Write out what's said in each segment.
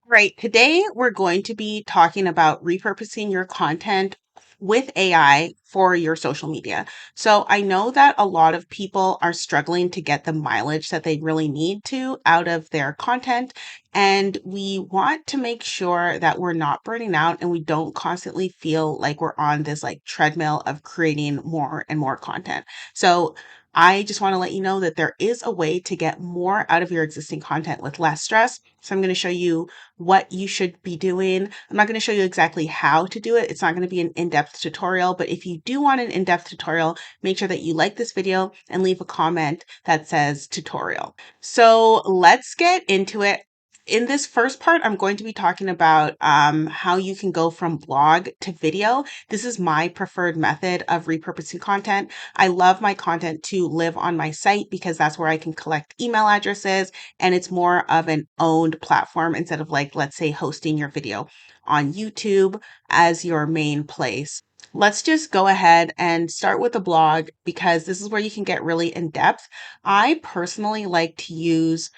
Right. Today, we're going to be talking about repurposing your content with AI for your social media. So, I know that a lot of people are struggling to get the mileage that they really need to out of their content. And we want to make sure that we're not burning out and we don't constantly feel like we're on this like treadmill of creating more and more content. So, I just want to let you know that there is a way to get more out of your existing content with less stress. So, I'm going to show you what you should be doing. I'm not going to show you exactly how to do it. It's not going to be an in-depth tutorial, but if you do want an in-depth tutorial, make sure that you like this video and leave a comment that says tutorial. So let's get into it. In this first part, I'm going to be talking about how you can go from blog to video. This is my preferred method of repurposing content. I love my content to live on my site because that's where I can collect email addresses and it's more of an owned platform instead of like, let's say, hosting your video on YouTube as your main place. Let's just go ahead and start with a blog because this is where you can get really in depth. I personally like to use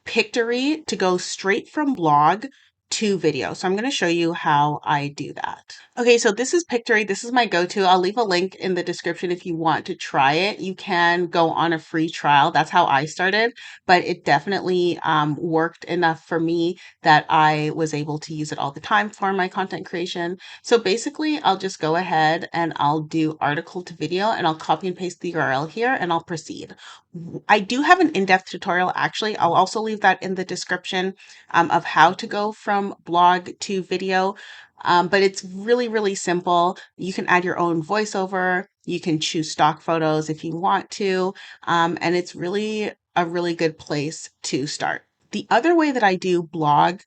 Pictory to go straight from blog to video. So I'm going to show you how I do that. Okay, so this is Pictory. This is my go-to. I'll leave a link in the description if you want to try it. You can go on a free trial. That's how I started, but it definitely worked enough for me that I was able to use it all the time for my content creation. So basically, I'll just go ahead and I'll do article to video and I'll copy and paste the URL here and I'll proceed. I do have an in-depth tutorial actually. I'll also leave that in the description of how to go from blog to video. But it's really, really simple. You can add your own voiceover. You can choose stock photos if you want to. And it's really a really good place to start. The other way that I do blog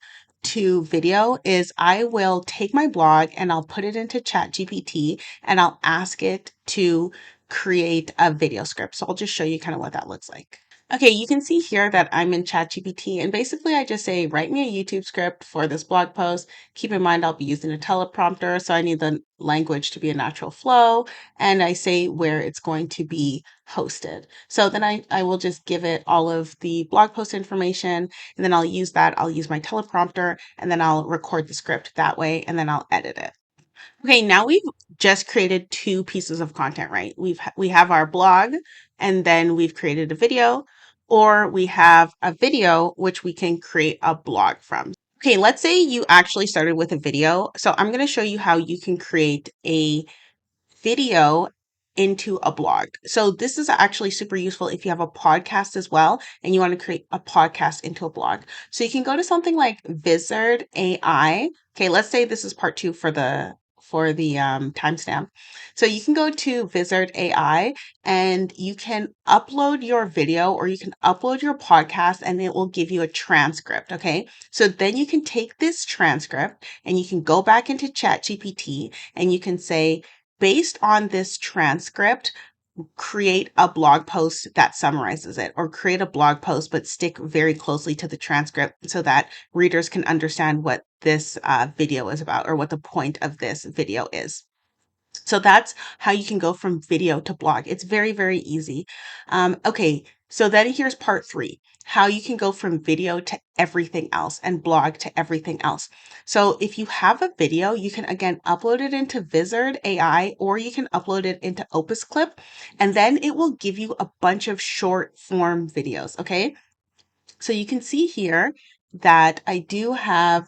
to video is I will take my blog and I'll put it into ChatGPT and I'll ask it to create a video script. So I'll just show you kind of what that looks like. Okay, you can see here that I'm in ChatGPT and basically I just say, write me a YouTube script for this blog post. Keep in mind, I'll be using a teleprompter, so I need the language to be a natural flow. And I say where it's going to be hosted. So then I will just give it all of the blog post information and then I'll use that. I'll use my teleprompter and then I'll record the script that way and then I'll edit it. Okay, now we've just created two pieces of content, right? We have our blog and then we've created a video, or we have a video which we can create a blog from. Okay, let's say you actually started with a video. So I'm going to show you how you can create a video into a blog. So this is actually super useful if you have a podcast as well and you want to create a podcast into a blog. So you can go to something like Wizard AI. Okay, let's say this is part 2 for the timestamp. So you can go to Wizard AI and you can upload your video or you can upload your podcast and it will give you a transcript. Okay, so then you can take this transcript and you can go back into ChatGPT and you can say, based on this transcript, create a blog post that summarizes it, or create a blog post but stick very closely to the transcript so that readers can understand what this video is about or what the point of this video is. So that's how you can go from video to blog. It's very, very easy. Okay, so then here's part 3, how you can go from video to everything else and blog to everything else. So if you have a video, you can again upload it into Wizard AI or you can upload it into Opus Clip, and then it will give you a bunch of short form videos. Okay, so you can see here that I do have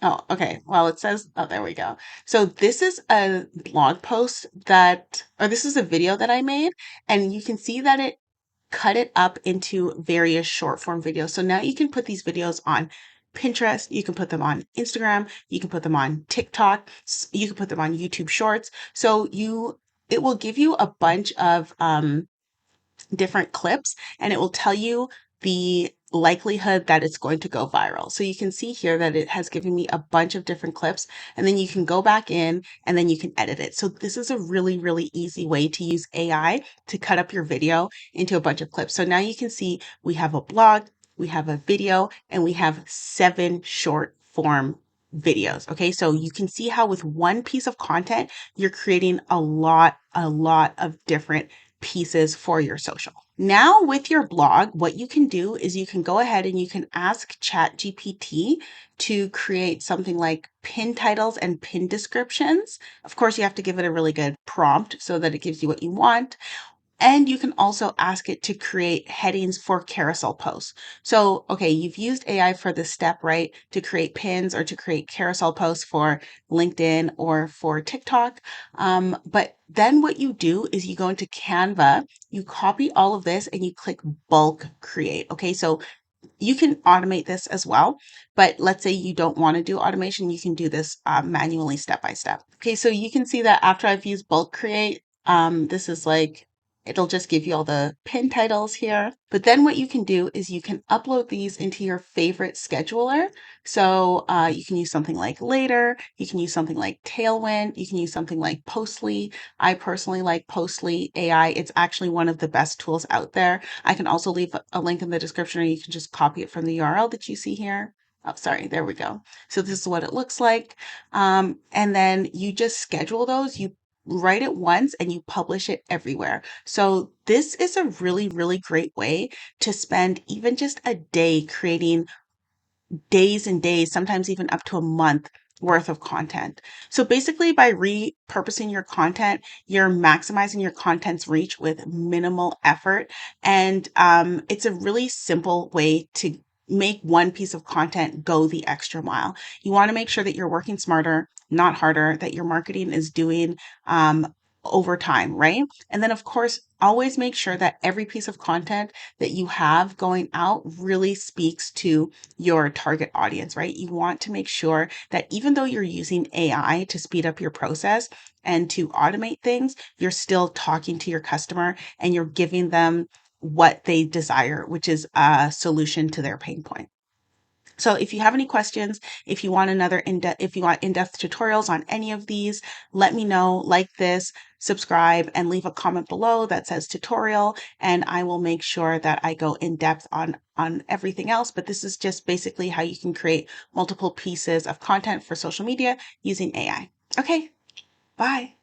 oh, okay. Well, it says, oh, there we go. So this is a blog post or this is a video that I made, and you can see that it cut it up into various short form videos. So now you can put these videos on Pinterest, you can put them on Instagram, you can put them on TikTok, you can put them on YouTube Shorts. So it will give you a bunch of different clips and it will tell you the likelihood that it's going to go viral. So you can see here that it has given me a bunch of different clips and then you can go back in and then you can edit it. So this is a really, really easy way to use AI to cut up your video into a bunch of clips. So now you can see we have a blog, we have a video, and we have 7 short form videos. Okay, so you can see how with one piece of content, you're creating a lot of different pieces for your social. Now with your blog, what you can do is you can go ahead and you can ask ChatGPT to create something like pin titles and pin descriptions. Of course, you have to give it a really good prompt so that it gives you what you want. And you can also ask it to create headings for carousel posts. So, okay, you've used AI for this step, right? To create pins or to create carousel posts for LinkedIn or for TikTok. But then what you do is you go into Canva, you copy all of this and you click bulk create. Okay, so you can automate this as well, but let's say you don't want to do automation, you can do this manually step by step. Okay, so you can see that after I've used bulk create, this is like, it'll just give you all the pin titles here. But then what you can do is you can upload these into your favorite scheduler. So you can use something like Later, you can use something like Tailwind, you can use something like Postly. I personally like Postly.ai. It's actually one of the best tools out there. I can also leave a link in the description, or you can just copy it from the URL that you see here. Oh, sorry, there we go. So this is what it looks like. And then you just schedule those. You write it once and you publish it everywhere. So this is a really, really great way to spend even just a day creating days and days, sometimes even up to a month worth of content. So basically, by repurposing your content, you're maximizing your content's reach with minimal effort. And it's a really simple way to make one piece of content go the extra mile. You want to make sure that you're working smarter, not harder, that your marketing is doing over time, right? And then, of course, always make sure that every piece of content that you have going out really speaks to your target audience, right? You want to make sure that even though you're using AI to speed up your process and to automate things, you're still talking to your customer and you're giving them what they desire, which is a solution to their pain point. So if you have any questions, if you want if you want in-depth tutorials on any of these, let me know, like this, subscribe, and leave a comment below that says tutorial, and I will make sure that I go in depth on everything else. But this is just basically how you can create multiple pieces of content for social media using AI. Okay, bye.